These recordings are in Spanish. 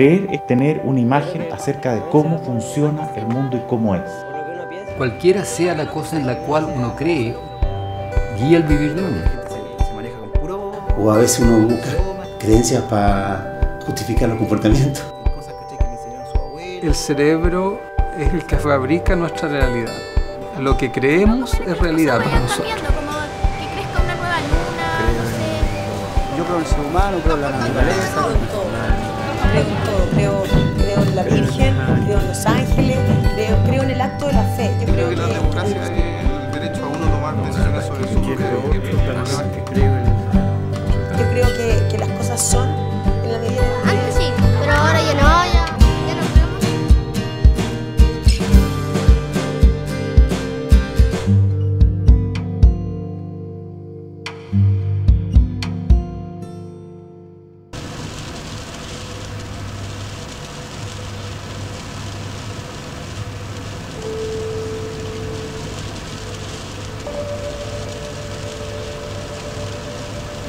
Creer es tener una imagen acerca de cómo funciona el mundo y cómo es. Cualquiera sea la cosa en la cual uno cree, guía el vivir de uno. O a veces uno busca creencias para justificar los comportamientos. El cerebro es el que fabrica nuestra realidad. Lo que creemos es realidad para nosotros. Como que crezca una nueva luna, no sé. Yo creo en el ser humano, creo en la naturaleza. Creo en todo, creo en la Virgen, creo en los ángeles, creo en el acto de la fe. Yo creo que la democracia es el derecho a uno tomar decisiones sobre su propio Yo creo que las cosas son en la medida en que... Antes sí, pero ahora ya no, ya no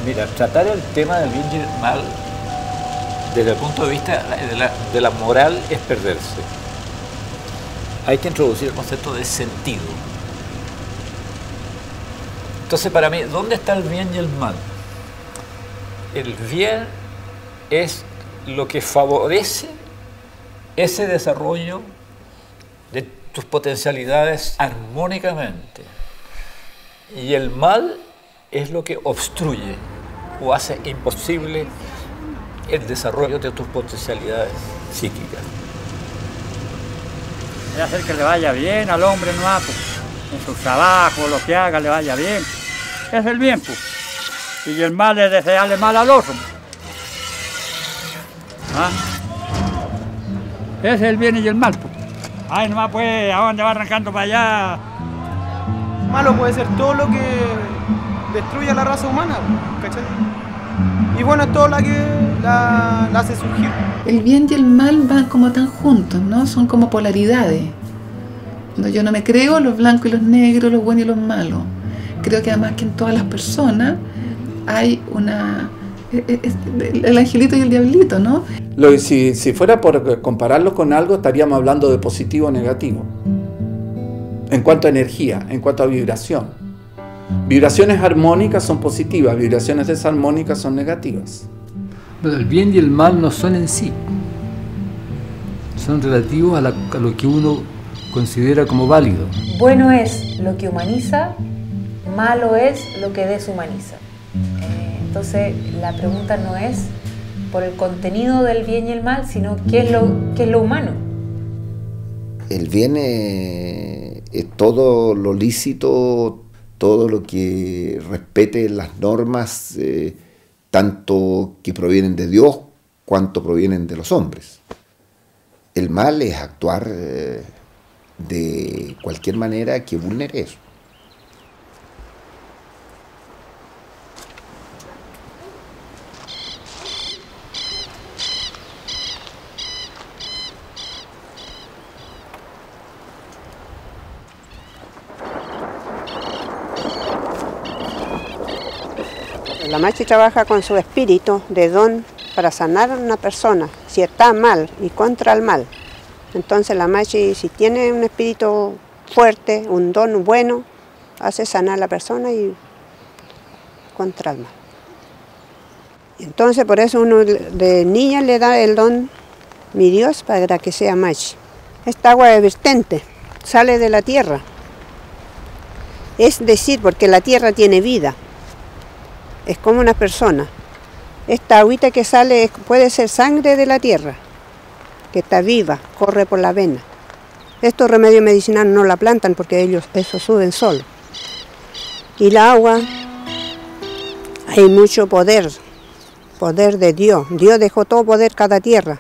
Mira, tratar el tema del bien y el mal desde el punto de vista de la moral es perderse. Hay que introducir el concepto de sentido. Entonces, para mí, ¿dónde está el bien y el mal? El bien es lo que favorece ese desarrollo de tus potencialidades armónicamente. Y el mal es lo que obstruye o hace imposible el desarrollo de tus potencialidades psíquicas. Es hacer que le vaya bien al hombre, no pues, en su trabajo, lo que haga, le vaya bien. Es el bien, pues. Y el mal es desearle mal al otro. ¿Ah? Ese es el bien y el mal, pues. Ay, nomás pues, ¿a dónde va arrancando para allá? Malo puede ser todo lo que destruye a la raza humana, ¿cachai? Y bueno, es todo la que la hace surgir. El bien y el mal van como tan juntos, ¿no? Son como polaridades. Yo no me creo los blancos y los negros, los buenos y los malos. Creo que además que en todas las personas hay el angelito y el diablito, ¿no? Si fuera por compararlos con algo, estaríamos hablando de positivo o negativo. En cuanto a energía, en cuanto a vibración. Vibraciones armónicas son positivas, vibraciones desarmónicas son negativas. Pero el bien y el mal no son en sí. Son relativos a lo que uno considera como válido. Bueno es lo que humaniza, malo es lo que deshumaniza. Entonces la pregunta no es por el contenido del bien y el mal, sino qué es lo humano. El bien es todo lo lícito, todo lo que respete las normas, tanto que provienen de Dios cuanto provienen de los hombres. El mal es actuar de cualquier manera que vulnere eso. La Machi trabaja con su espíritu de don para sanar a una persona, si está mal y contra el mal. Entonces la Machi, si tiene un espíritu fuerte, un don bueno, hace sanar a la persona y contra el mal. Entonces por eso uno de niña le da el don, mi Dios, para que sea Machi. Esta agua es vertente, sale de la tierra. Es decir, porque la tierra tiene vida. Es como una persona. Esta agüita que sale puede ser sangre de la tierra, que está viva, corre por la vena. Estos remedios medicinales no la plantan porque ellos eso suben solo. Y la agua, hay mucho poder, poder de Dios. Dios dejó todo poder cada tierra.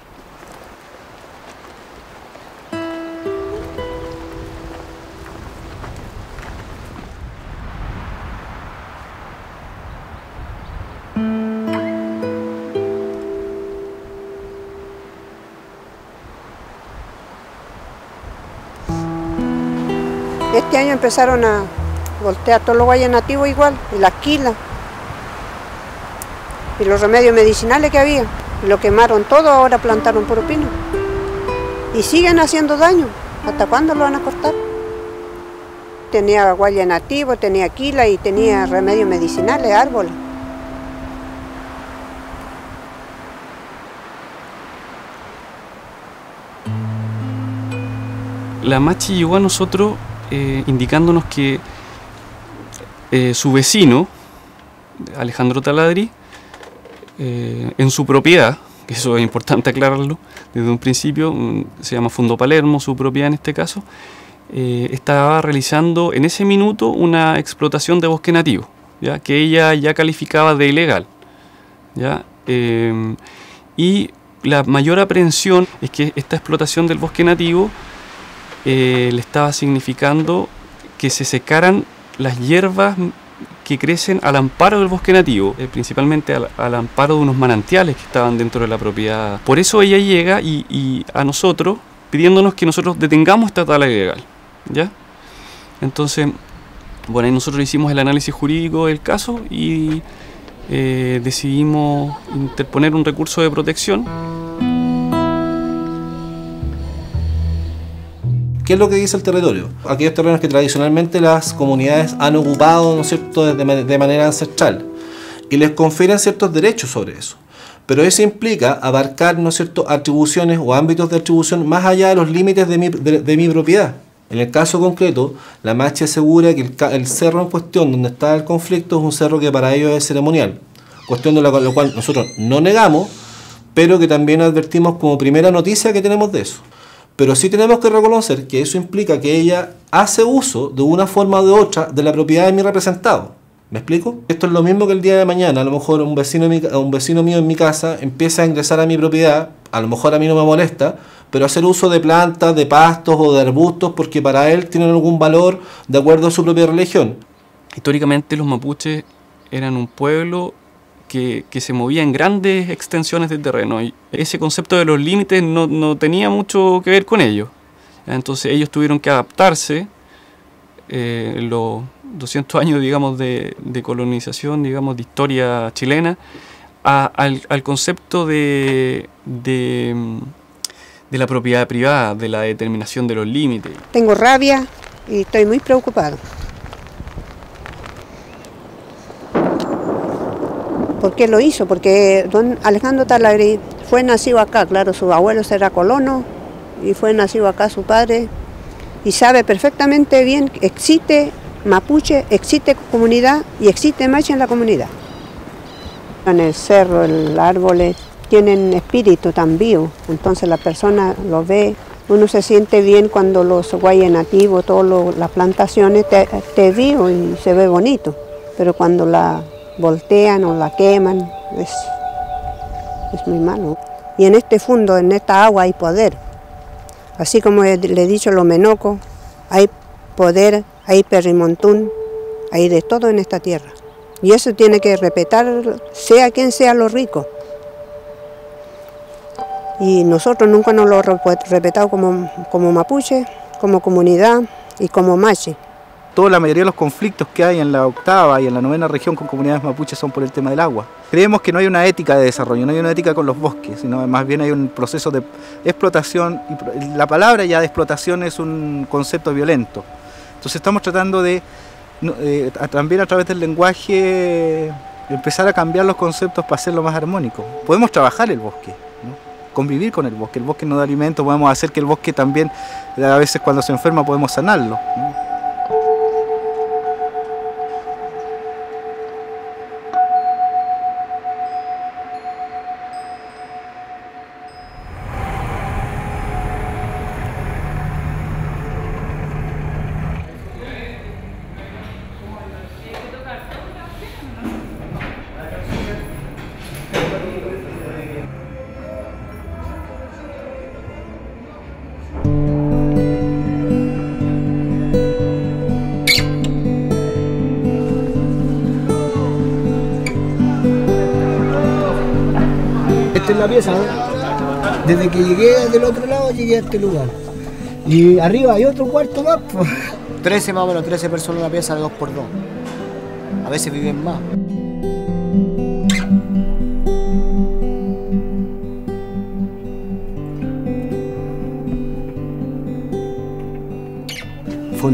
Este año empezaron a voltear todos los guayas nativos igual, y las quilas, y los remedios medicinales que había. Lo quemaron todo, ahora plantaron puro pino. Y siguen haciendo daño. ¿Hasta cuándo lo van a cortar? Tenía guaya nativo, tenía quila y tenía remedios medicinales, árboles. La Machi llegó a nosotros indicándonos que su vecino, Alejandro Taladri, en su propiedad, que eso es importante aclararlo desde un principio, se llama Fundo Palermo, su propiedad en este caso, estaba realizando en ese minuto una explotación de bosque nativo, ¿ya? Que ella ya calificaba de ilegal, ¿ya? Y la mayor aprehensión es que esta explotación del bosque nativo le estaba significando que se secaran las hierbas que crecen al amparo del bosque nativo, principalmente al amparo de unos manantiales que estaban dentro de la propiedad. Por eso ella llega y a nosotros, pidiéndonos que nosotros detengamos esta tala ilegal, ¿ya? Entonces, bueno, ahí nosotros hicimos el análisis jurídico del caso y decidimos interponer un recurso de protección. ¿Qué es lo que dice el territorio? Aquellos terrenos que tradicionalmente las comunidades han ocupado, ¿no es cierto?, de manera ancestral, y les confieren ciertos derechos sobre eso. Pero eso implica abarcar, ¿no es cierto?, atribuciones o ámbitos de atribución más allá de los límites de mi propiedad. En el caso concreto, la Machi asegura que el cerro en cuestión donde está el conflicto es un cerro que para ellos es ceremonial, cuestión de lo cual nosotros no negamos, pero que también advertimos como primera noticia que tenemos de eso. Pero sí tenemos que reconocer que eso implica que ella hace uso de una forma o de otra de la propiedad de mi representado. ¿Me explico? Esto es lo mismo que el día de mañana, a lo mejor un vecino mío en mi casa empieza a ingresar a mi propiedad, a lo mejor a mí no me molesta, pero hacer uso de plantas, de pastos o de arbustos porque para él tienen algún valor de acuerdo a su propia religión. Históricamente los mapuches eran un pueblo que se movía en grandes extensiones de terreno y ese concepto de los límites no tenía mucho que ver con ellos. Entonces ellos tuvieron que adaptarse en los 200 años, digamos, de colonización, digamos, de historia chilena, al concepto de la propiedad privada, de la determinación de los límites. Tengo rabia y estoy muy preocupado. ¿Por qué lo hizo? Porque don Alejandro Taladri fue nacido acá, claro, su abuelo era colono y fue nacido acá su padre y sabe perfectamente bien que existe mapuche, existe comunidad y existe machi en la comunidad. En el cerro, los árboles tienen espíritu tan vivo, entonces la persona lo ve, uno se siente bien cuando los guayes nativos, todas las plantaciones te vivo y se ve bonito, pero cuando la voltean o la queman, es muy malo. Y en este fundo, en esta agua hay poder. Así como le he dicho a los menocos, hay poder, hay perrimontún, hay de todo en esta tierra. Y eso tiene que respetar, sea quien sea los ricos. Y nosotros nunca nos lo hemos respetado como mapuche, como comunidad y como machi. La mayoría de los conflictos que hay en la 8ª y en la 9ª región con comunidades mapuches son por el tema del agua. Creemos que no hay una ética de desarrollo, no hay una ética con los bosques, sino más bien hay un proceso de explotación, y la palabra ya de explotación es un concepto violento. Entonces estamos tratando de, también a través del lenguaje, empezar a cambiar los conceptos para hacerlo más armónico. Podemos trabajar el bosque, ¿no? Convivir con el bosque nos da alimento, podemos hacer que el bosque también, a veces cuando se enferma podemos sanarlo, ¿no? Esta es la pieza, ¿no? Desde que llegué del otro lado llegué a este lugar. Y arriba hay otro cuarto más, pues. 13 más o menos, 13 personas en una pieza de 2x2. A veces viven más.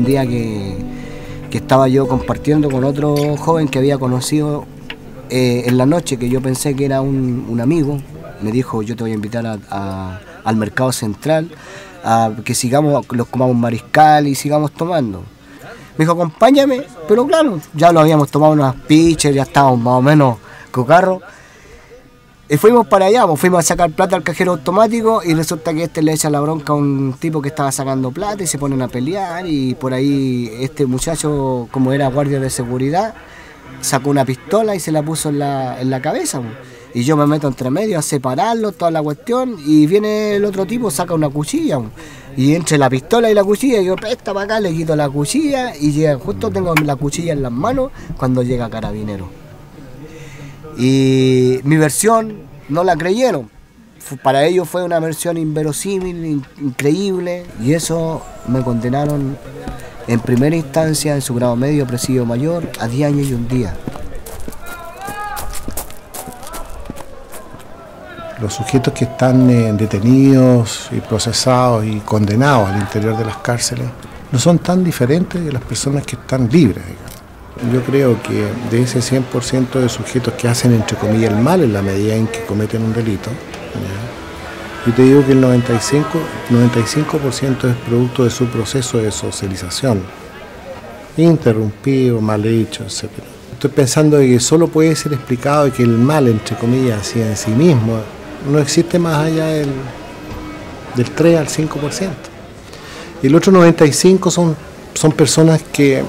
día que estaba yo compartiendo con otro joven que había conocido en la noche, que yo pensé que era un amigo. Me dijo, yo te voy a invitar al mercado central, a que los comamos mariscal y sigamos tomando. Me dijo, acompáñame, pero claro, ya lo habíamos tomado unas pitchers, ya estábamos más o menos cocarros. Y fuimos para allá, fuimos a sacar plata al cajero automático y resulta que le echa la bronca a un tipo que estaba sacando plata y se ponen a pelear, y por ahí este muchacho, como era guardia de seguridad, sacó una pistola y se la puso en la cabeza. Y yo me meto entre medio a separarlo, toda la cuestión, y viene el otro tipo, saca una cuchilla. Y entre la pistola y la cuchilla, yo presta para acá, le quito la cuchilla y llega, justo tengo la cuchilla en las manos cuando llega Carabinero. Y mi versión no la creyeron. Para ellos fue una versión inverosímil, increíble, y eso me condenaron en primera instancia, en su grado medio, presidio mayor, a 10 años y un día. Los sujetos que están detenidos y procesados y condenados al interior de las cárceles no son tan diferentes de las personas que están libres, digamos. Yo creo que de ese 100% de sujetos que hacen, entre comillas, el mal en la medida en que cometen un delito, ¿ya? Yo te digo que el 95% es producto de su proceso de socialización, interrumpido, mal hecho, etc. Estoy pensando de que solo puede ser explicado de que el mal, entre comillas, así en sí mismo, no existe más allá del 3 al 5%. Y el otro 95% son personas que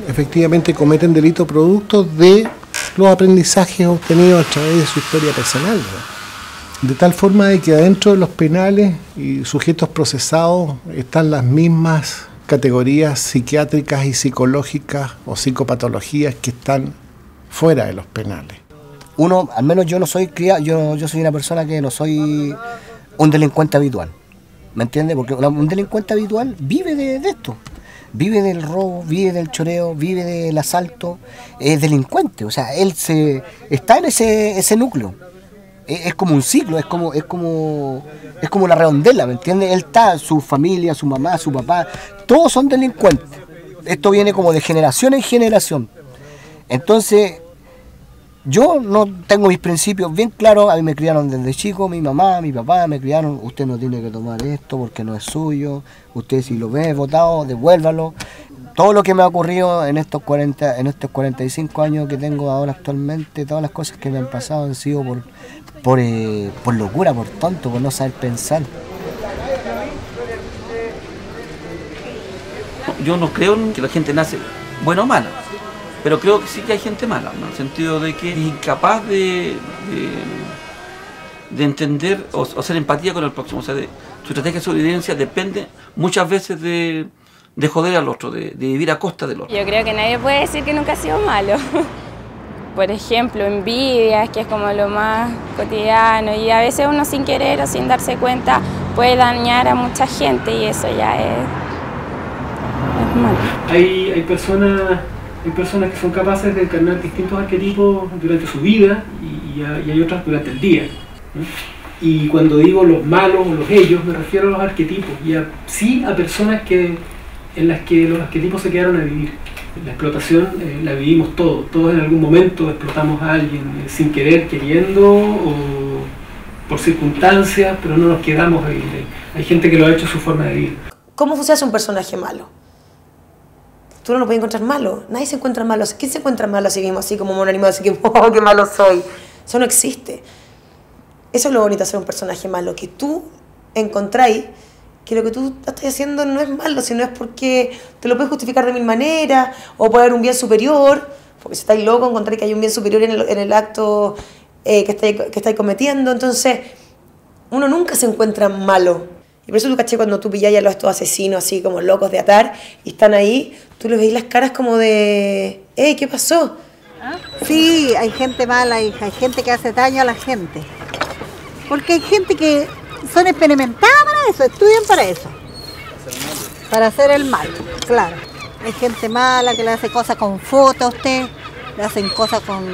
efectivamente cometen delitos producto de los aprendizajes obtenidos a través de su historia personal, ¿no? De tal forma de que adentro de los penales y sujetos procesados están las mismas categorías psiquiátricas y psicológicas o psicopatologías que están fuera de los penales. Uno, al menos yo no soy yo soy una persona que no soy un delincuente habitual, ¿me entiendes? Porque un delincuente habitual vive de esto. Vive del robo, vive del choreo, vive del asalto, es delincuente, o sea, él está en ese núcleo. Es como un ciclo, es como la redondela, ¿me entiendes? Él está, su familia, su mamá, su papá, todos son delincuentes. Esto viene como de generación en generación. Entonces, yo no tengo mis principios bien claros. A mí me criaron desde chico, mi mamá, mi papá me criaron, usted no tiene que tomar esto porque no es suyo, usted si lo ve botado, devuélvalo. Todo lo que me ha ocurrido en estos 45 años que tengo ahora actualmente, todas las cosas que me han pasado han sido por locura, por tonto, por no saber pensar. Yo no creo que la gente nace buena o mala, pero creo que sí que hay gente mala, ¿no? En el sentido de que es incapaz de entender o hacer empatía con el próximo. O sea, su estrategia de sobrevivencia depende muchas veces de joder al otro, de vivir a costa del otro. Yo creo que nadie puede decir que nunca ha sido malo. Por ejemplo, envidias, que es como lo más cotidiano, y a veces uno sin querer o sin darse cuenta puede dañar a mucha gente, y eso ya es malo. Hay personas que son capaces de encarnar distintos arquetipos durante su vida y hay otras durante el día, ¿no? Y cuando digo los malos o los ellos, me refiero a los arquetipos y sí a personas en las que los arquetipos se quedaron a vivir. La explotación la vivimos todos en algún momento explotamos a alguien sin querer, queriendo o por circunstancias, pero no nos quedamos a vivir. Hay gente que lo ha hecho su forma de vivir. ¿Cómo funciona un personaje malo? Tú no lo puedes encontrar malo, nadie se encuentra malo. ¿Quién se encuentra malo así mismo, así como mono animado, así que oh, qué malo soy? Eso no existe. Eso es lo bonito de ser un personaje malo, que tú encontráis que lo que tú estás haciendo no es malo, sino es porque te lo puedes justificar de mil maneras, o puede haber un bien superior, porque si estáis loco encontráis que hay un bien superior en el acto que estáis cometiendo. Entonces, uno nunca se encuentra malo. Y por eso tú caché cuando tú pilláis a estos asesinos así como locos de atar, y están ahí, tú les veis las caras como de ¿qué pasó? Sí, hay gente mala y hay gente que hace daño a la gente. Porque hay gente que son experimentadas para eso, estudian para eso. Para hacer el mal, claro. Hay gente mala que le hace cosas con fotos a usted, le hacen cosas con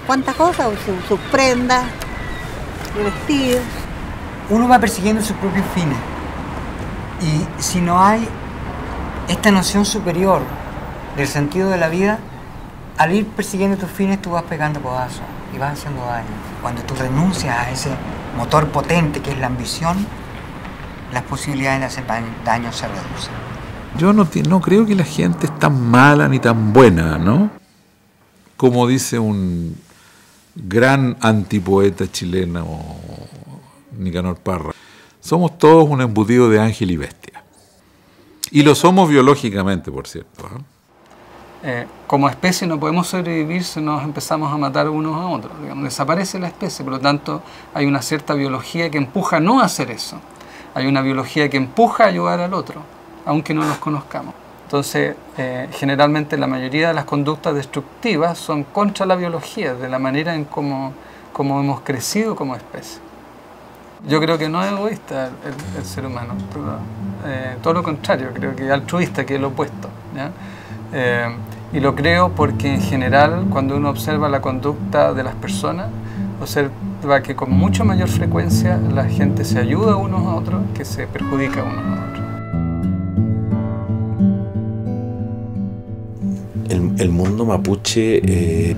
cuántas cosas, sus prendas, de vestidos. Uno va persiguiendo sus propios fines. Y si no hay esta noción superior del sentido de la vida, al ir persiguiendo tus fines, tú vas pegando codazos y vas haciendo daño. Cuando tú renuncias a ese motor potente que es la ambición, las posibilidades de hacer daño se reducen. Yo no creo que la gente es tan mala ni tan buena, ¿no? Como dice un gran antipoeta chileno, Nicanor Parra, somos todos un embutido de ángel y bestia. Y lo somos biológicamente, por cierto, ¿eh? Como especie no podemos sobrevivir si nos empezamos a matar unos a otros. Digamos, desaparece la especie, por lo tanto hay una cierta biología que empuja no a hacer eso. Hay una biología que empuja a ayudar al otro, aunque no los conozcamos. Entonces, generalmente la mayoría de las conductas destructivas son contra la biología, de la manera en cómo hemos crecido como especie. Yo creo que no es egoísta el ser humano, pero, todo lo contrario, creo que es altruista, que es lo opuesto, ¿ya? Y lo creo porque en general, cuando uno observa la conducta de las personas, observa que con mucha mayor frecuencia la gente se ayuda unos a otros que se perjudica unos a otros. El mundo mapuche,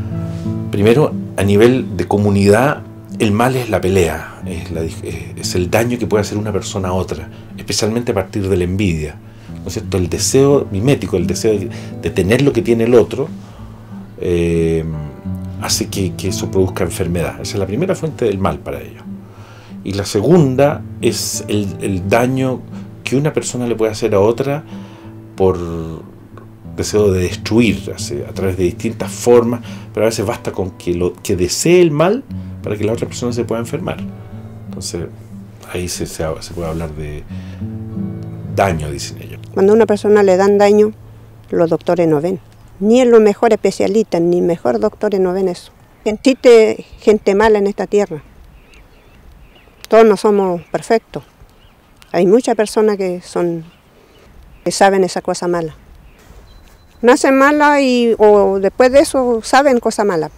primero a nivel de comunidad, el mal es la pelea, es el daño que puede hacer una persona a otra, especialmente a partir de la envidia, ¿no es cierto? El deseo mimético, el deseo de tener lo que tiene el otro, hace que eso produzca enfermedad. Esa es la primera fuente del mal para ellos. Y la segunda es el daño que una persona le puede hacer a otra por deseo de destruir, a través de distintas formas, pero a veces basta con que desee el mal para que la otra persona se pueda enfermar. Entonces ahí se puede hablar de daño, dicen ellos. Cuando a una persona le dan daño, los doctores no ven. Ni en los mejores especialistas, ni mejores doctores no ven eso. Existe gente mala en esta tierra. Todos no somos perfectos. Hay muchas personas que saben esa cosa mala. Nacen malas o después de eso saben cosa mala.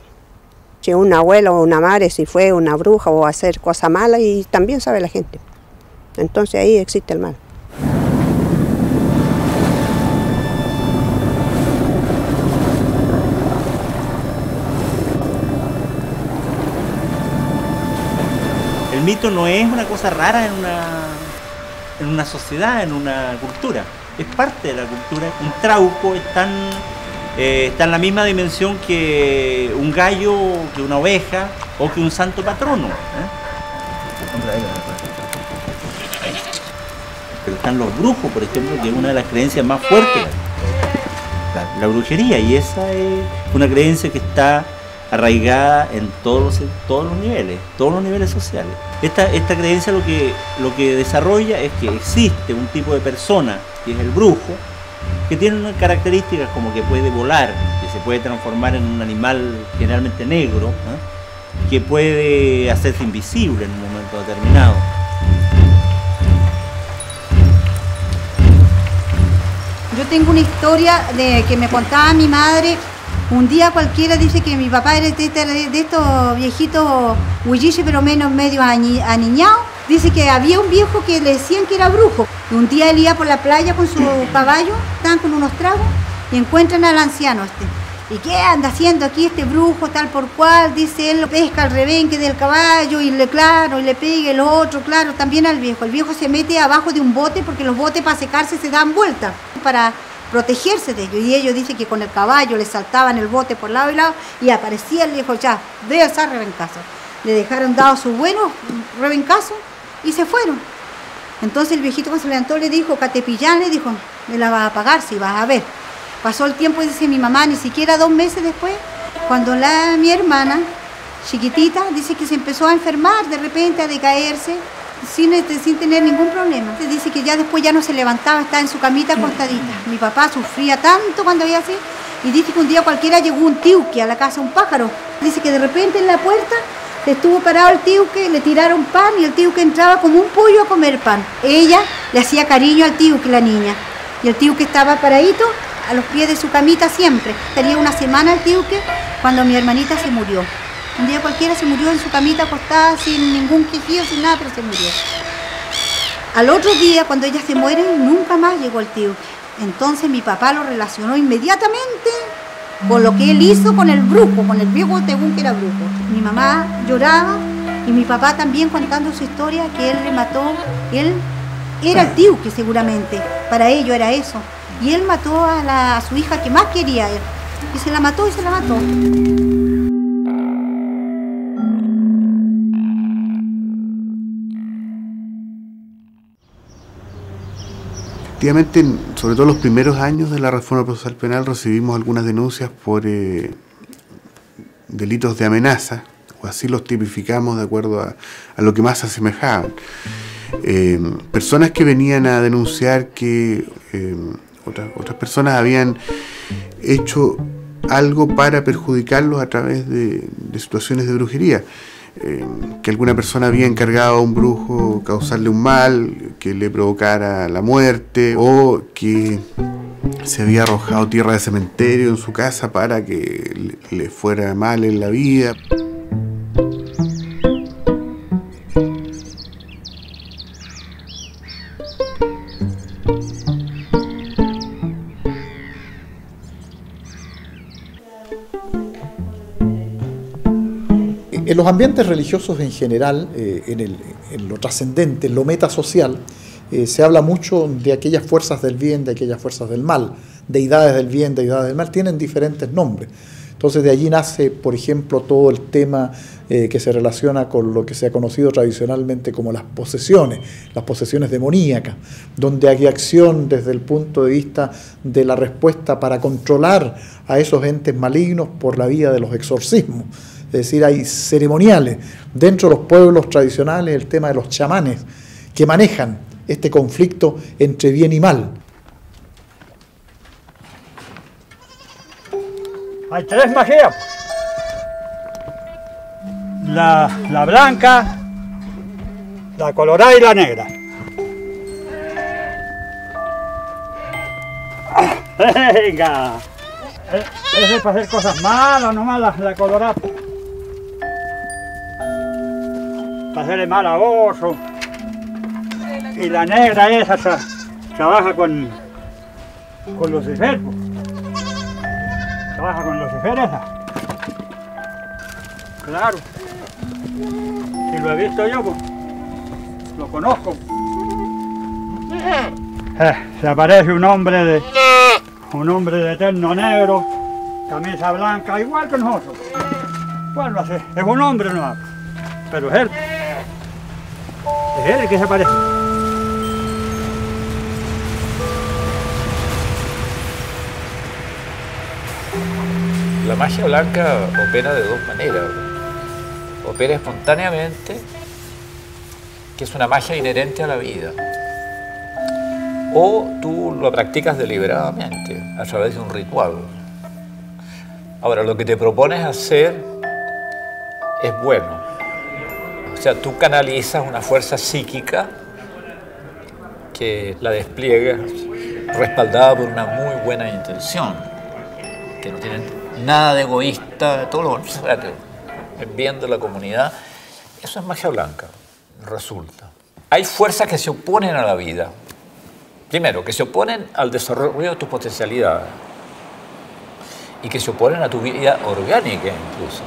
Si un abuelo o una madre, si fue una bruja o hacer cosa mala, y también sabe la gente. Entonces ahí existe el mal. El mito no es una cosa rara en una sociedad, en una cultura. Es parte de la cultura. Un trauco está en la misma dimensión que un gallo, que una oveja o que un santo patrono. Pero están los brujos, por ejemplo, que es una de las creencias más fuertes. La brujería, y esa es una creencia que está arraigada en todos los niveles sociales. Esta creencia lo que desarrolla es que existe un tipo de persona, que es el brujo, que tiene unas características como que puede volar, que se puede transformar en un animal generalmente negro, que puede hacerse invisible en un momento determinado. Yo tengo una historia que me contaba mi madre. Un día cualquiera dice que mi papá era de estos viejitos huilliches, pero medio aniñados. Dice que había un viejo que le decían que era brujo. Y un día él iba por la playa con su caballo, estaban con unos tragos, y encuentran al anciano ¿Y qué anda haciendo aquí este brujo tal por cual? Dice él, pesca al rebenque del caballo y le pega el otro, claro, también al viejo. El viejo se mete abajo de un bote porque los botes para secarse se dan vueltas para protegerse de ellos. Y ellos dicen que con el caballo le saltaban el bote por lado y lado y aparecía el viejo ya, de esa rebencazo. Le dejaron dado sus buenos rebencazos y se fueron. Entonces el viejito cuando se levantó le dijo, Catepillán, le dijo, me la vas a pagar si vas a ver. Pasó el tiempo y dice mi mamá, ni siquiera 2 meses después, cuando mi hermana, chiquitita, dice que se empezó a enfermar, de repente a decaerse, sin tener ningún problema. Dice que ya después ya no se levantaba, estaba en su camita acostadita. Mi papá sufría tanto cuando había así, y dice que un día cualquiera llegó un tiuque a la casa, un pájaro. Dice que de repente en la puerta estuvo parado el tiuque, le tiraron pan y el tiuque entraba como un pollo a comer pan. Ella le hacía cariño al tiuque, la niña, y el tiuque estaba paradito a los pies de su camita siempre. Tenía 1 semana el tiuque cuando mi hermanita se murió. Un día cualquiera se murió en su camita acostada sin ningún quejido, sin nada, pero se murió. Al otro día, cuando ella se muere, nunca más llegó el tiuque. Entonces mi papá lo relacionó inmediatamente con lo que él hizo con el brujo, con el viejo Tegún que era brujo. Mi mamá lloraba y mi papá también contando su historia, que él le mató, él era el tío que seguramente, para ellos era eso. Y él mató a su hija que más quería él. Y se la mató y se la mató. Efectivamente, sobre todo en los primeros años de la reforma procesal penal recibimos algunas denuncias por delitos de amenaza, o así los tipificamos de acuerdo a lo que más se asemejaban. Personas que venían a denunciar que otras personas habían hecho algo para perjudicarlos a través de situaciones de brujería. Que alguna persona había encargado a un brujo causarle un mal, que le provocara la muerte, o que se había arrojado tierra de cementerio en su casa para que le fuera mal en la vida. En los ambientes religiosos en general, en lo trascendente, en lo metasocial, se habla mucho de aquellas fuerzas del bien, de aquellas fuerzas del mal, deidades del bien, deidades del mal, tienen diferentes nombres. Entonces de allí nace, por ejemplo, todo el tema que se relaciona con lo que se ha conocido tradicionalmente como las posesiones demoníacas, donde hay acción desde el punto de vista de la respuesta para controlar a esos entes malignos por la vía de los exorcismos. Es decir, hay ceremoniales dentro de los pueblos tradicionales, el tema de los chamanes, que manejan este conflicto entre bien y mal. Hay tres magías. La blanca, la colorada y la negra. Venga. Ese es para hacer cosas malas, no malas, la colorada. Para hacerle mal a oso. Y la negra esa trabaja con Lucifer. Trabaja con Lucifer esa. Claro. Si lo he visto yo, pues lo conozco. Se aparece un hombre de eterno negro, camisa blanca, igual que nosotros. ¿Cuál lo hace? Es un hombre, no, pero es él. Es él el que se aparece. La magia blanca opera de dos maneras. Opera espontáneamente, que es una magia inherente a la vida. O tú lo practicas deliberadamente, a través de un ritual. Ahora, lo que te propones hacer es bueno. O sea, tú canalizas una fuerza psíquica que la despliegas respaldada por una muy buena intención, que no tiene nada de egoísta, todo lo contrario, el bien de la comunidad. Eso es magia blanca, resulta. Hay fuerzas que se oponen a la vida. Primero, que se oponen al desarrollo de tus potencialidades y que se oponen a tu vida orgánica incluso,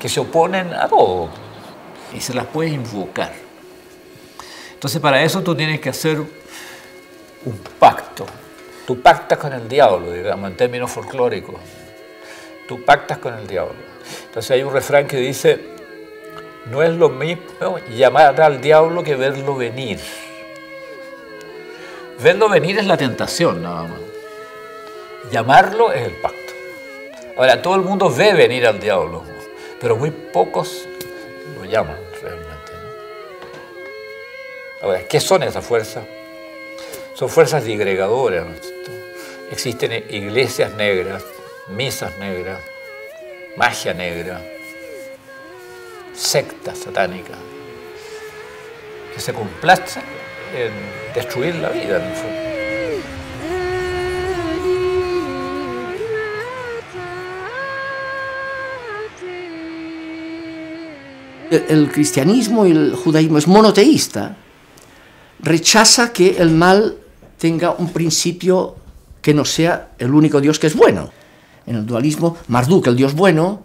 que se oponen a todo y se las puedes invocar. Entonces para eso tú tienes que hacer un pacto. Tú pactas con el diablo, digamos, en términos folclóricos. Tú pactas con el diablo. Entonces hay un refrán que dice, no es lo mismo llamar al diablo que verlo venir. Verlo venir es la tentación, nada más. Llamarlo es el pacto. Ahora, todo el mundo ve venir al diablo, pero muy pocos lo llaman realmente, ¿no? Ahora, ¿qué son esas fuerzas? Son fuerzas digregadoras, ¿no? Existen iglesias negras, misas negras, magia negra, sectas satánicas, que se complacen en destruir la vida, en el fondo. El cristianismo y el judaísmo es monoteísta, rechaza que el mal tenga un principio que no sea el único Dios que es bueno. En el dualismo, Marduk, el Dios bueno,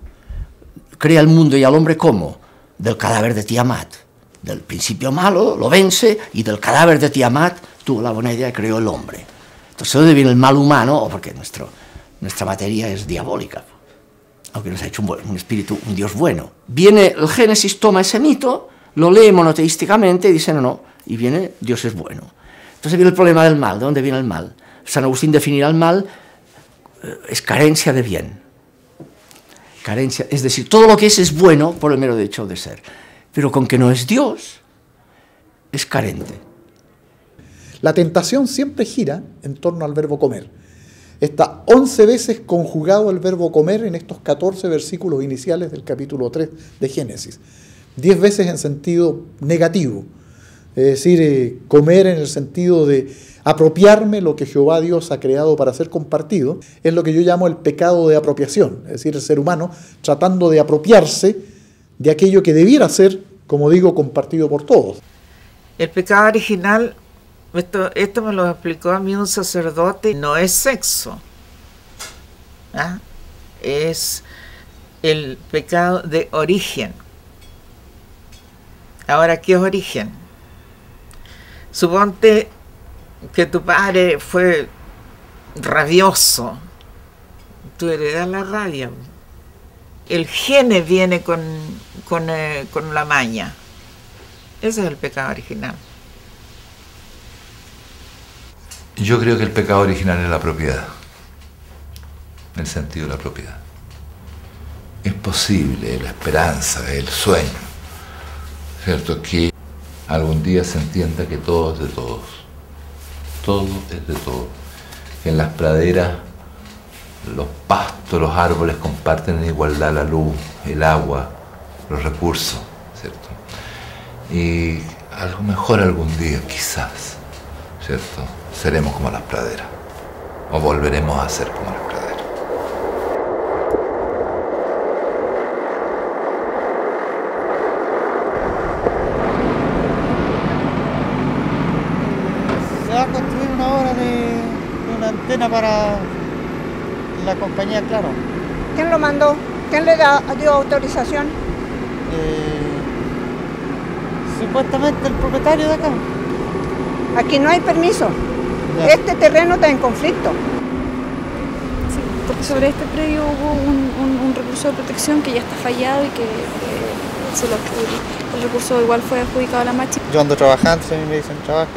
crea el mundo y al hombre ¿cómo? Del cadáver de Tiamat. Del principio malo lo vence y del cadáver de Tiamat tuvo la buena idea y creó el hombre. Entonces, ¿de dónde viene el mal humano? Porque nuestra materia es diabólica, aunque nos ha hecho un espíritu, un Dios bueno. Viene el Génesis, toma ese mito, lo lee monoteísticamente y dice no, y viene Dios es bueno. Entonces viene el problema del mal. ¿De dónde viene el mal? San Agustín definirá el mal, es carencia de bien. Carencia, es decir, todo lo que es bueno por el mero hecho de ser. Pero con que no es Dios, es carente. La tentación siempre gira en torno al verbo comer. Está 11 veces conjugado el verbo comer en estos 14 versículos iniciales del capítulo 3 de Génesis. 10 veces en sentido negativo. Es decir, comer en el sentido de apropiarme lo que Jehová Dios ha creado para ser compartido, es lo que yo llamo el pecado de apropiación. Es decir, el ser humano tratando de apropiarse de aquello que debiera ser, como digo, compartido por todos. El pecado original, esto me lo explicó a mí un sacerdote, no es sexo, ¿ah? Es el pecado de origen. Ahora, ¿qué es origen? Suponte que tu padre fue rabioso, tú heredas la rabia. El gene viene con la maña. Ese es el pecado original. Yo creo que el pecado original es la propiedad, el sentido de la propiedad. Es posible, la esperanza, el sueño, ¿cierto? Que algún día se entienda que todo es de todos. Todo es de todos. Que en las praderas los pastos, los árboles comparten en igualdad la luz, el agua, los recursos, ¿cierto? Y algo mejor algún día, quizás, ¿cierto? Seremos como las praderas, o volveremos a ser como las praderas. Se va a construir una obra de una antena para la compañía Claro. ¿Quién lo mandó? ¿Quién le dio autorización? Supuestamente el propietario de acá. Aquí no hay permiso. Ya. Este terreno está en conflicto. Sí, porque sobre este predio hubo un recurso de protección que ya está fallado y que el recurso igual fue adjudicado a la Machi. Yo ando trabajando, si a mí me dicen trabajo,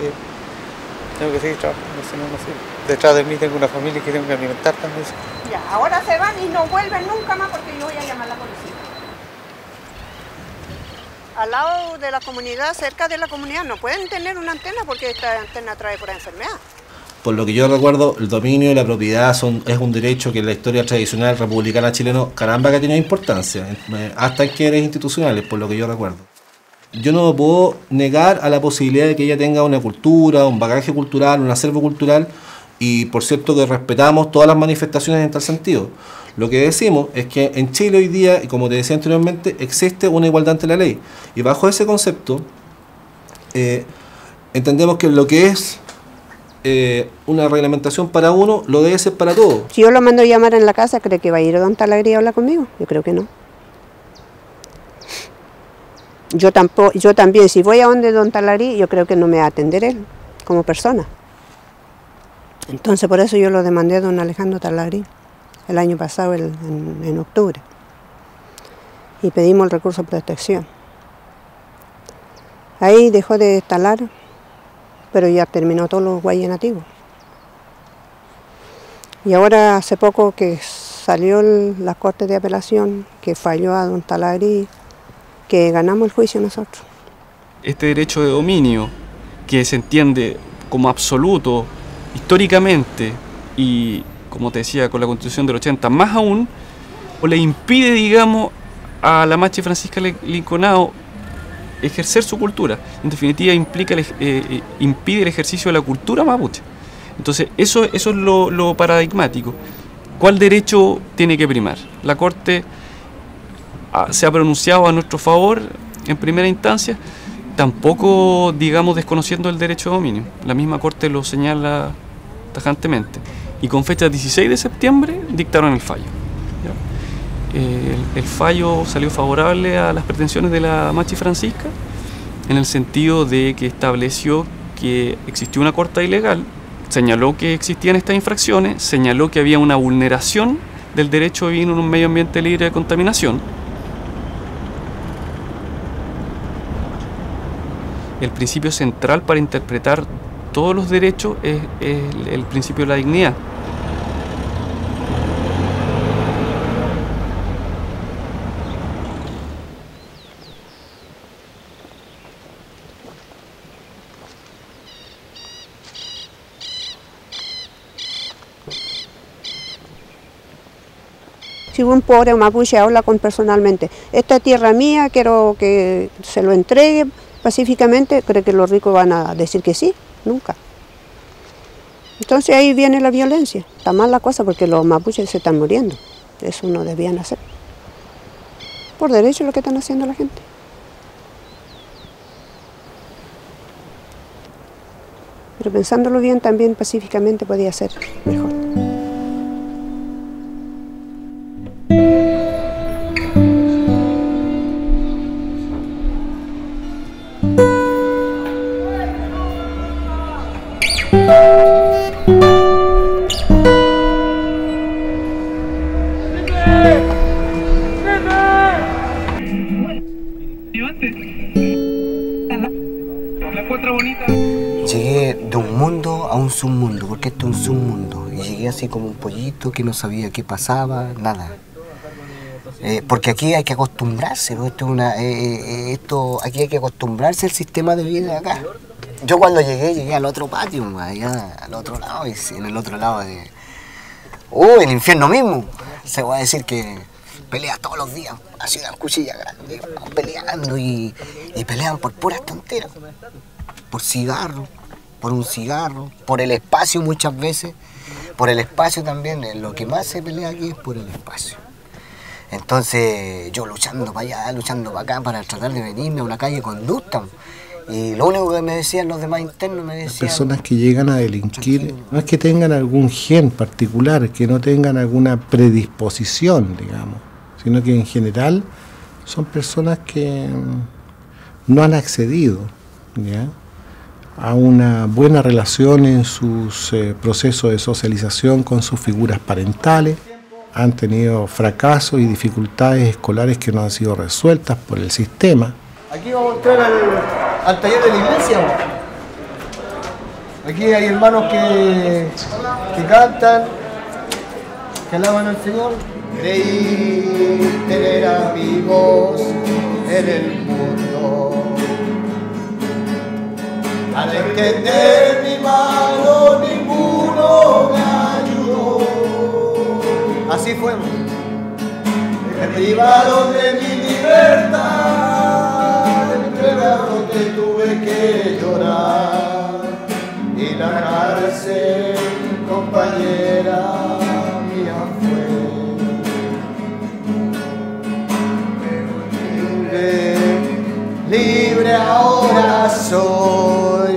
tengo que seguir trabajando, si no, no sé. Detrás de mí tengo una familia que tengo que alimentar también. Ya, ahora se van y no vuelven nunca más porque yo voy a llamar a la policía. Al lado de la comunidad, cerca de la comunidad, no pueden tener una antena porque esta antena trae por enfermedad. Por lo que yo recuerdo, el dominio y la propiedad es un derecho que en la historia tradicional republicana chilena, caramba, que ha tenido importancia, hasta en quiebres institucionales, por lo que yo recuerdo. Yo no puedo negar a la posibilidad de que ella tenga una cultura, un bagaje cultural, un acervo cultural, y por cierto que respetamos todas las manifestaciones en tal sentido. Lo que decimos es que en Chile hoy día, y como te decía anteriormente, existe una igualdad ante la ley. Y bajo ese concepto, entendemos que lo que es una reglamentación para uno, lo debe ser para todos. Si yo lo mando a llamar en la casa, ¿cree que va a ir a Don Talagrí a hablar conmigo? Yo creo que no. Yo también, si voy a donde Don Talagrí, yo creo que no me va a atender él, como persona. Entonces, por eso yo lo demandé a don Alejandro Talagrí el año pasado, en octubre. Y pedimos el recurso de protección. Ahí dejó de talar, pero ya terminó todos los guayes nativos. Y ahora hace poco que salió la Corte de Apelación, que falló a don Talagrí, que ganamos el juicio nosotros. Este derecho de dominio, que se entiende como absoluto históricamente y, como te decía, con la Constitución del 80, más aún, o le impide, digamos, a la Machi Francisca Linconao ejercer su cultura. En definitiva, impide el ejercicio de la cultura mapuche. Entonces, eso es lo paradigmático. ¿Cuál derecho tiene que primar? La Corte se ha pronunciado a nuestro favor en primera instancia tampoco, digamos, desconociendo el derecho de dominio. La misma Corte lo señala tajantemente. Y con fecha 16 de septiembre dictaron el fallo. El fallo salió favorable a las pretensiones de la Machi Francisca, en el sentido de que estableció que existió una corta ilegal, señaló que existían estas infracciones, señaló que había una vulneración del derecho a vivir en un medio ambiente libre de contaminación. El principio central para interpretar todos los derechos es el principio de la dignidad. Si un pobre mapuche habla personalmente, esta tierra mía, quiero que se lo entregue pacíficamente, ¿cree que los ricos van a decir que sí? Nunca. Entonces ahí viene la violencia. Está mal la cosa porque los mapuches se están muriendo. Eso no debían hacer. Por derecho lo que están haciendo la gente. Pero pensándolo bien, también pacíficamente podía ser mejor. Llegué de un mundo a un submundo, porque esto es un submundo, y llegué así como un pollito que no sabía qué pasaba, nada. Porque aquí hay que acostumbrarse, ¿no? Aquí hay que acostumbrarse al sistema de vida de acá. Yo cuando llegué al otro patio, allá al otro lado, y en el otro lado de... el infierno mismo. Se va a decir que pelea todos los días, así una cuchilla grande, peleando y pelean por puras tonteras. Por cigarro, por un cigarro, por el espacio muchas veces, por el espacio también, lo que más se pelea aquí es por el espacio. Entonces yo luchando para allá, luchando para acá, para tratar de venirme a una calle conducta. Y lo único que me decían los demás internos, me decían... Las personas que llegan a delinquir no es que tengan algún gen particular, que no tengan alguna predisposición, digamos, sino que en general son personas que no han accedido, ¿ya?, a una buena relación en sus procesos de socialización con sus figuras parentales, han tenido fracasos y dificultades escolares que no han sido resueltas por el sistema. Aquí vamos a entrar al taller de la iglesia. Aquí hay hermanos que cantan, que alaban al Señor. Creí tener amigos en el mundo. Al entender mi mano, ninguno me ayudó. Así fuimos. Me privaron de mi libertad, entre brazos te tuve que llorar. Y la cárcel, compañera mía, fue. Pero libre ahora soy.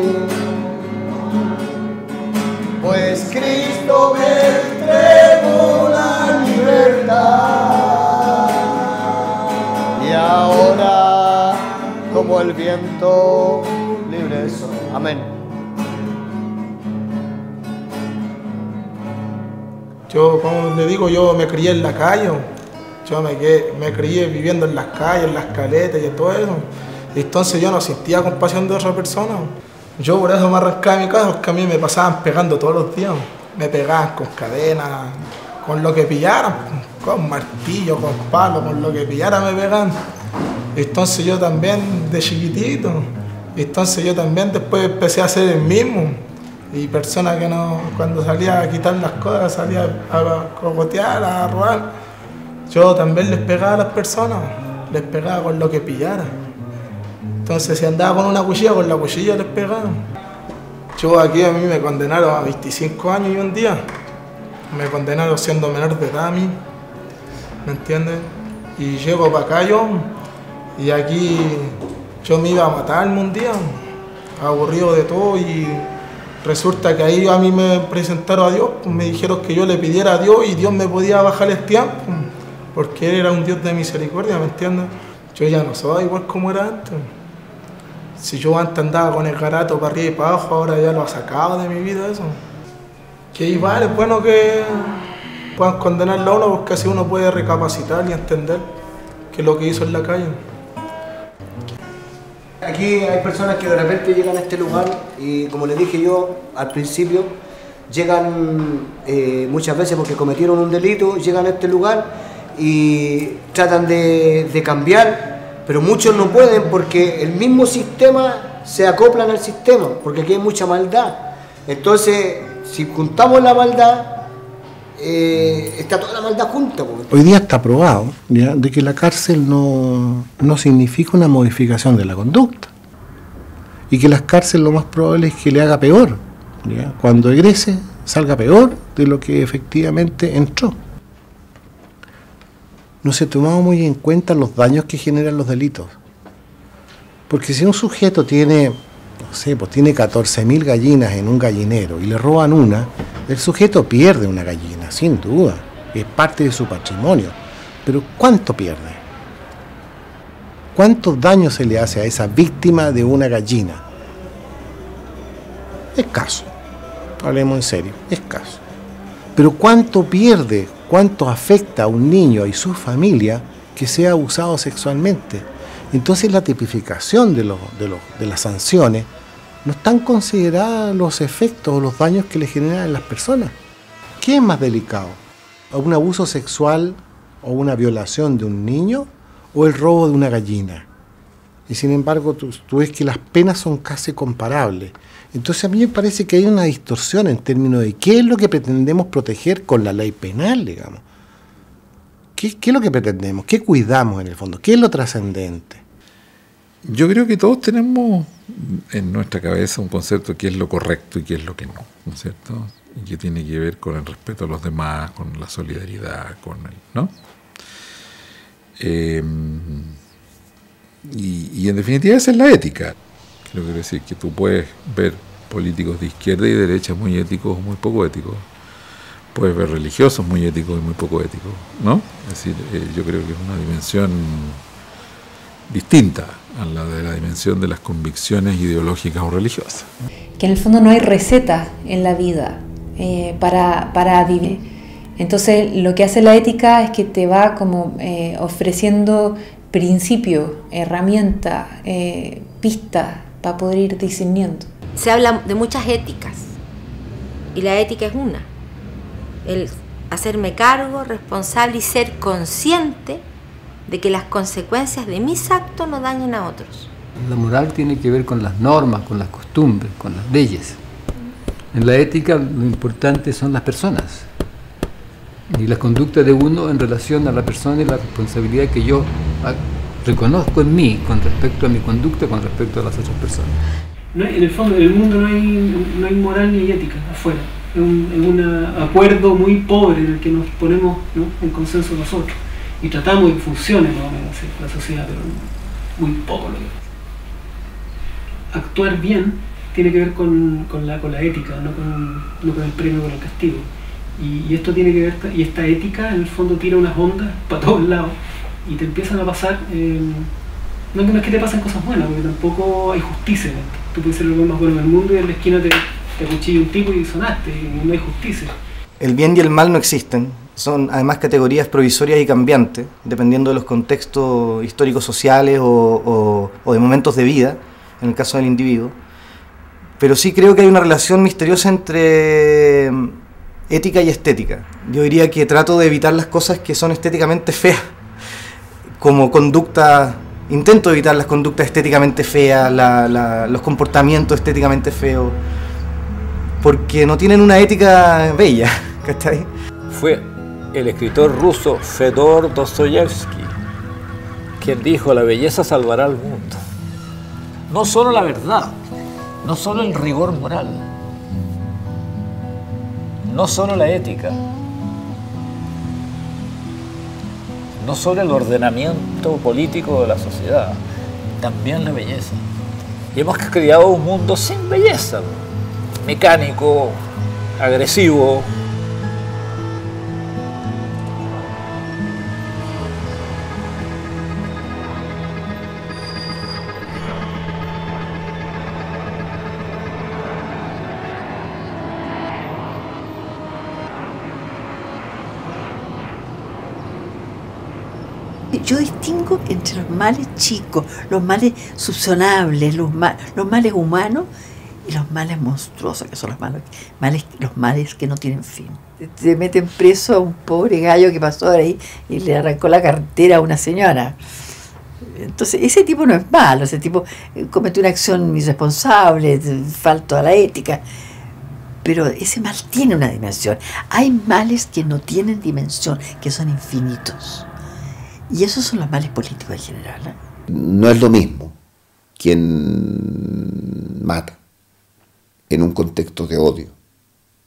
Pues Cristo me entregó la libertad y ahora como el viento libre soy. Amén. Yo, como le digo, yo me crié en la calle, yo me crié viviendo en las calles, en las caletas y todo eso. Entonces yo no sentía compasión de otra persona. Yo por eso me arrancaba de mi casa, porque a mí me pasaban pegando todos los días. Me pegaban con cadenas, con lo que pillaran, con martillo, con palo, con lo que pillaran me pegaban. Entonces yo también, de chiquitito, entonces yo también después empecé a hacer el mismo. Y personas que no, cuando salía a quitar las cosas, salía a cogotear, a robar, yo también les pegaba a las personas, les pegaba con lo que pillaran. Entonces si andaba con una cuchilla, con la cuchilla les pegaba. Yo aquí a mí me condenaron a 25 años y un día. Me condenaron siendo menor de edad a mí, ¿me entiendes? Y llego para acá yo, y aquí Yo me iba a matarme un día, aburrido de todo, y resulta que ahí a mí me presentaron a Dios, pues me dijeron que yo le pidiera a Dios y Dios me podía bajar el tiempo, porque Él era un Dios de misericordia, ¿me entiendes? Yo ya no soy igual como era antes. Si yo antes andaba con el garato para arriba y para abajo, ahora ya lo ha sacado de mi vida eso. Que igual es bueno que puedan condenarlo a uno, porque así uno puede recapacitar y entender qué es lo que hizo en la calle. Aquí hay personas que de repente llegan a este lugar y, como les dije yo al principio, llegan muchas veces porque cometieron un delito, llegan a este lugar y tratan de cambiar, pero muchos no pueden porque el mismo sistema se acoplan al sistema, porque aquí hay mucha maldad. Entonces, si juntamos la maldad, está toda la maldad junta. Hoy día está probado, ¿ya?, de que la cárcel no significa una modificación de la conducta, y que las cárceles lo más probable es que le haga peor, ¿ya?, cuando egrese salga peor de lo que efectivamente entró. No se tomaba muy en cuenta los daños que generan los delitos, porque si un sujeto tiene, no sé, pues tiene 14.000 gallinas en un gallinero y le roban una, el sujeto pierde una gallina, sin duda, es parte de su patrimonio, pero ¿cuánto pierde? ¿Cuántos daños se le hace a esa víctima de una gallina? Escaso, hablemos en serio, escaso. Pero ¿cuánto pierde, cuánto afecta a un niño y su familia que sea abusado sexualmente? Entonces la tipificación de las sanciones no están considerados los efectos o los daños que le generan a las personas. ¿Qué es más delicado? ¿Un abuso sexual o una violación de un niño o el robo de una gallina? Y sin embargo tú ves que las penas son casi comparables. Entonces a mí me parece que hay una distorsión en términos de qué es lo que pretendemos proteger con la ley penal, digamos. ¿Qué es lo que pretendemos? ¿Qué cuidamos en el fondo? ¿Qué es lo trascendente? Yo creo que todos tenemos en nuestra cabeza un concepto de qué es lo correcto y qué es lo que no, ¿no es cierto? Y que tiene que ver con el respeto a los demás, con la solidaridad, con el, ¿no? Y en definitiva esa es la ética. Lo que quiero decir que tú puedes ver políticos de izquierda y derecha muy éticos o muy poco éticos. Puedes ver religiosos muy éticos y muy poco éticos, ¿no? Es decir, yo creo que es una dimensión distinta a la de la dimensión de las convicciones ideológicas o religiosas. Que en el fondo no hay receta en la vida para vivir. Entonces lo que hace la ética es que te va como ofreciendo principios, herramientas, pistas para poder ir discerniendo. Se habla de muchas éticas y la ética es una. El hacerme cargo, responsable y ser consciente de que las consecuencias de mis actos no dañen a otros. La moral tiene que ver con las normas, con las costumbres, con las leyes. En la ética lo importante son las personas y la conducta de uno en relación a la persona y la responsabilidad que yo reconozco en mí con respecto a mi conducta, con respecto a las otras personas. No, en el fondo, en el mundo no hay moral ni ética afuera. Es un acuerdo muy pobre en el que nos ponemos, ¿no?, en consenso nosotros. Y tratamos de que funcione más o menos la sociedad, pero muy poco lo que actuar bien tiene que ver con la ética, no con el premio, con el castigo. Y esto tiene que ver, y esta ética en el fondo tira unas ondas para todos lados y te empiezan a pasar, no es que te pasen cosas buenas, porque tampoco hay justicia en esto. Tú puedes ser el más bueno del mundo y en la esquina te acuchilla un tipo y sonaste, y no hay justicia. El bien y el mal no existen, son además categorías provisorias y cambiantes, dependiendo de los contextos históricos, sociales o de momentos de vida, en el caso del individuo. Pero sí creo que hay una relación misteriosa entre ética y estética. Yo diría que trato de evitar las cosas que son estéticamente feas, como conducta, intento evitar las conductas estéticamente feas, los comportamientos estéticamente feos, porque no tienen una ética bella, ¿cachai? Fue el escritor ruso Fedor Dostoyevsky quien dijo: la belleza salvará al mundo. No solo la verdad, no solo el rigor moral, no solo la ética, no solo el ordenamiento político de la sociedad, también la belleza. Y hemos creado un mundo sin belleza, mecánico, agresivo. Yo distingo entre los males chicos, los males subsanables, los males humanos y los males monstruosos, que son los males que no tienen fin. Te meten preso a un pobre gallo que pasó ahí y le arrancó la cartera a una señora. Entonces, ese tipo no es malo, ese tipo cometió una acción irresponsable, falto a la ética. Pero ese mal tiene una dimensión. Hay males que no tienen dimensión, que son infinitos. Y esos son los males políticos en general, ¿eh? No es lo mismo quien mata en un contexto de odio,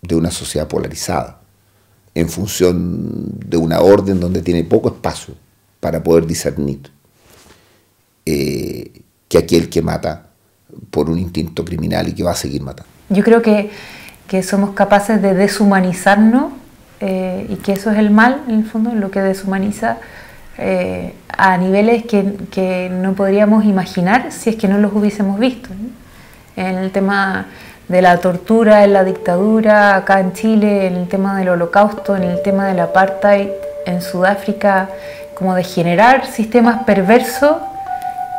de una sociedad polarizada, en función de una orden donde tiene poco espacio para poder discernir, que aquel que mata por un instinto criminal y que va a seguir matando. Yo creo que somos capaces de deshumanizarnos y que eso es el mal, en el fondo, lo que deshumaniza a niveles que no podríamos imaginar si es que no los hubiésemos visto, ¿no? En el tema de la tortura, en la dictadura, acá en Chile, en el tema del holocausto, en el tema del apartheid, en Sudáfrica, como de generar sistemas perversos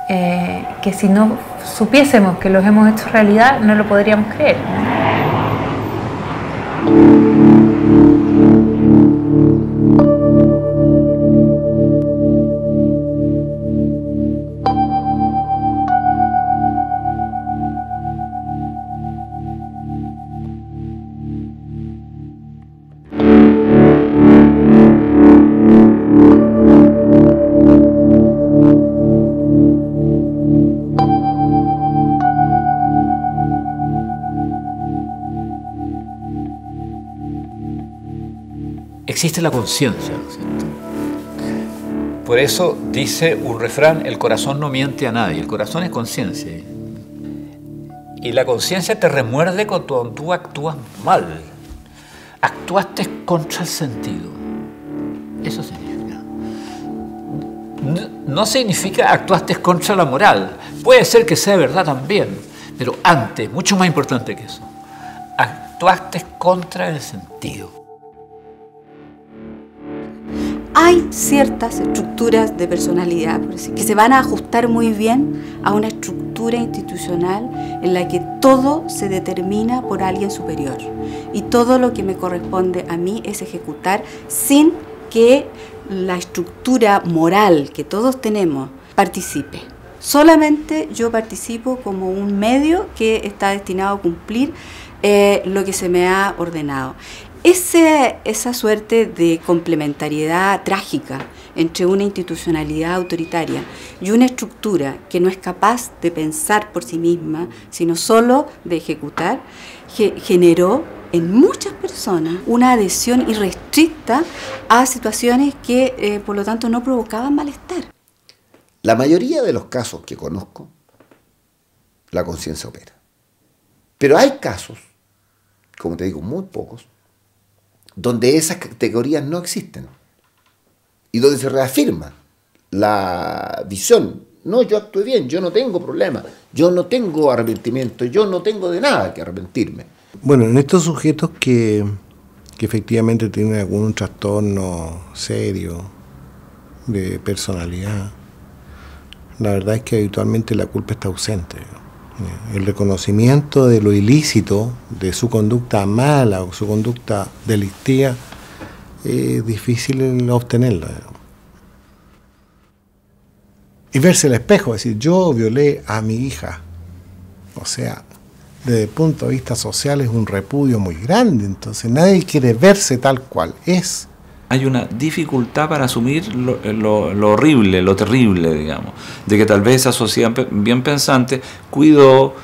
que si no supiésemos que los hemos hecho realidad no lo podríamos creer, ¿no? Existe la conciencia, ¿no es cierto? Por eso dice un refrán, el corazón no miente a nadie, el corazón es conciencia. Y la conciencia te remuerde cuando tú actúas mal. Actuaste contra el sentido. Eso significa. No significa actuaste contra la moral. Puede ser que sea verdad también, pero antes, mucho más importante que eso, actuaste contra el sentido. Hay ciertas estructuras de personalidad que se van a ajustar muy bien a una estructura institucional en la que todo se determina por alguien superior y todo lo que me corresponde a mí es ejecutar sin que la estructura moral que todos tenemos participe. Solamente yo participo como un medio que está destinado a cumplir lo que se me ha ordenado. Esa suerte de complementariedad trágica entre una institucionalidad autoritaria y una estructura que no es capaz de pensar por sí misma, sino solo de ejecutar, generó en muchas personas una adhesión irrestricta a situaciones que, por lo tanto, no provocaban malestar. La mayoría de los casos que conozco, la conciencia opera. Pero hay casos, como te digo, muy pocos, donde esas categorías no existen y donde se reafirma la visión. No, yo actué bien, yo no tengo problema, yo no tengo arrepentimiento, yo no tengo de nada que arrepentirme. Bueno, en estos sujetos que efectivamente tienen algún trastorno serio de personalidad, la verdad es que habitualmente la culpa está ausente. El reconocimiento de lo ilícito, de su conducta mala o su conducta delictiva, es difícil obtenerla. Y verse el espejo, es decir, yo violé a mi hija. O sea, desde el punto de vista social es un repudio muy grande, entonces nadie quiere verse tal cual es. Hay una dificultad para asumir lo horrible, lo terrible, digamos, de que tal vez esa sociedad bien pensante cuidó,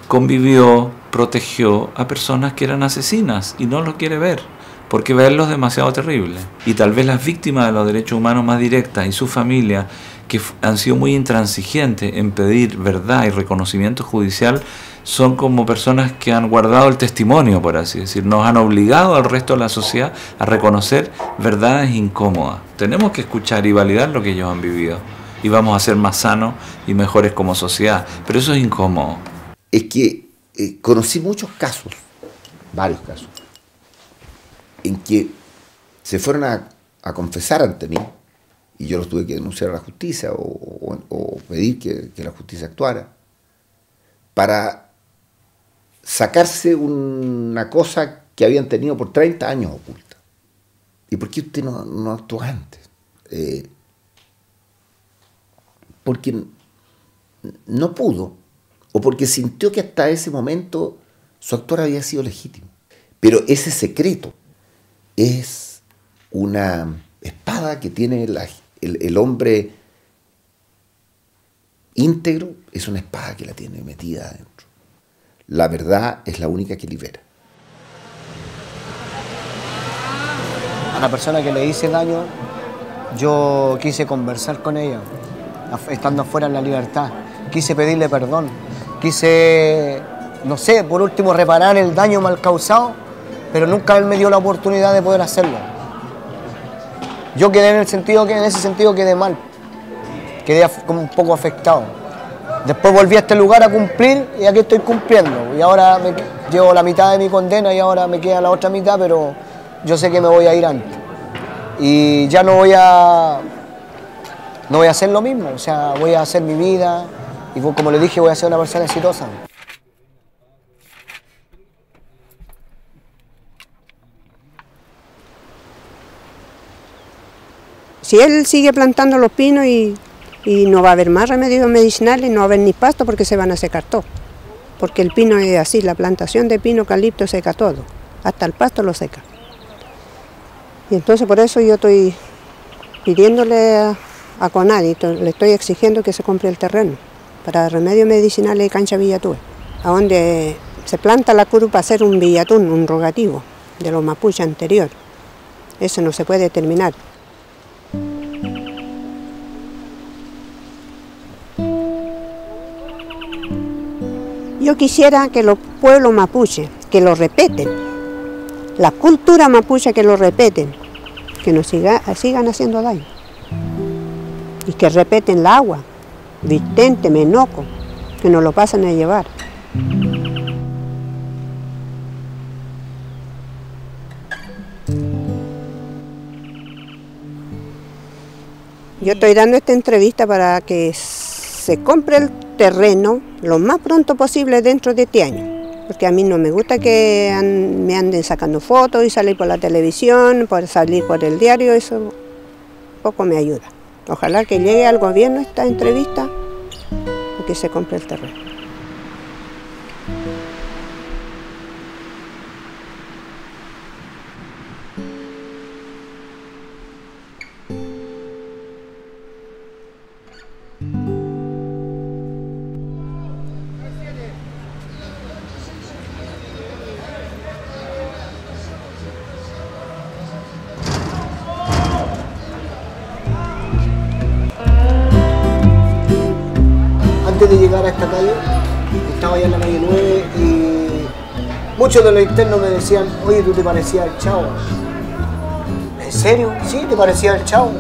convivió, protegió a personas que eran asesinas y no lo quiere ver, porque verlo es demasiado terrible. Y tal vez las víctimas de los derechos humanos más directas y sus familias, que han sido muy intransigentes en pedir verdad y reconocimiento judicial, son como personas que han guardado el testimonio, por así decir. Nos han obligado al resto de la sociedad a reconocer verdades incómodas. Tenemos que escuchar y validar lo que ellos han vivido. Y vamos a ser más sanos y mejores como sociedad. Pero eso es incómodo. Es que conocí muchos casos, varios casos, en que se fueron a confesar ante mí, y yo los tuve que denunciar a la justicia o pedir que la justicia actuara, para sacarse una cosa que habían tenido por 30 años oculta. ¿Y por qué usted no actuó antes? Porque no pudo, o porque sintió que hasta ese momento su actuar había sido legítimo. Pero ese secreto es una espada que tiene el hombre íntegro, es una espada que la tiene metida adentro. La verdad es la única que libera. A la persona que le hice daño, yo quise conversar con ella, estando afuera en la libertad. Quise pedirle perdón. Quise, no sé, por último reparar el daño mal causado, pero nunca él me dio la oportunidad de poder hacerlo. Yo quedé en ese sentido quedé mal. Quedé como un poco afectado. Después volví a este lugar a cumplir y aquí estoy cumpliendo. Y ahora llevo la mitad de mi condena y ahora me queda la otra mitad, pero yo sé que me voy a ir antes. Y ya no voy a hacer lo mismo, o sea, voy a hacer mi vida y como le dije, voy a ser una persona exitosa. Si él sigue plantando los pinos y no va a haber más remedios medicinales, no va a haber ni pasto porque se van a secar todo. Porque el pino es así, la plantación de pino eucalipto seca todo, hasta el pasto lo seca. Y entonces por eso yo estoy pidiéndole a Conadi, le estoy exigiendo que se compre el terreno para remedios medicinales de Cancha Villatún, a donde se planta la curva para hacer un villatún, un rogativo de los mapuches anterior. Eso no se puede terminar. Yo quisiera que los pueblos mapuches, que lo respeten, la cultura mapuche que lo respeten, que nos sigan haciendo daño. Y que respeten el agua, Vistente, Menoco, que nos lo pasan a llevar. Yo estoy dando esta entrevista para que se compre el terreno lo más pronto posible dentro de este año, porque a mí no me gusta que me anden sacando fotos y salir por la televisión, por salir por el diario, eso poco me ayuda. Ojalá que llegue al gobierno esta entrevista y que se compre el terreno. Antes de llegar a esta calle, estaba allá en la calle 9 y muchos de los internos me decían, oye, tú te parecías al Chavo. ¿En serio? Sí, te parecía al Chavo.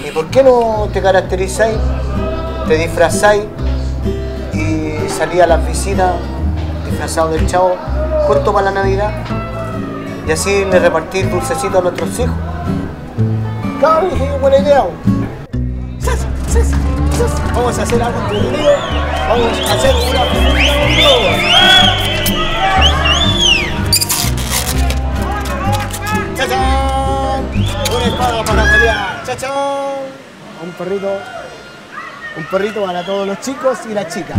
¿Y por qué no te caracterizáis, te disfrazáis y salís a las visitas disfrazado del Chavo justo para la Navidad? Y así le repartís dulcecitos a nuestros hijos. Claro, dije, buena idea. Vamos a hacer algo entretenido. Vamos a hacer una película con globos. ¡Chachán! Una espada para pelear. ¡Chachán! Un perrito para todos los chicos y las chicas.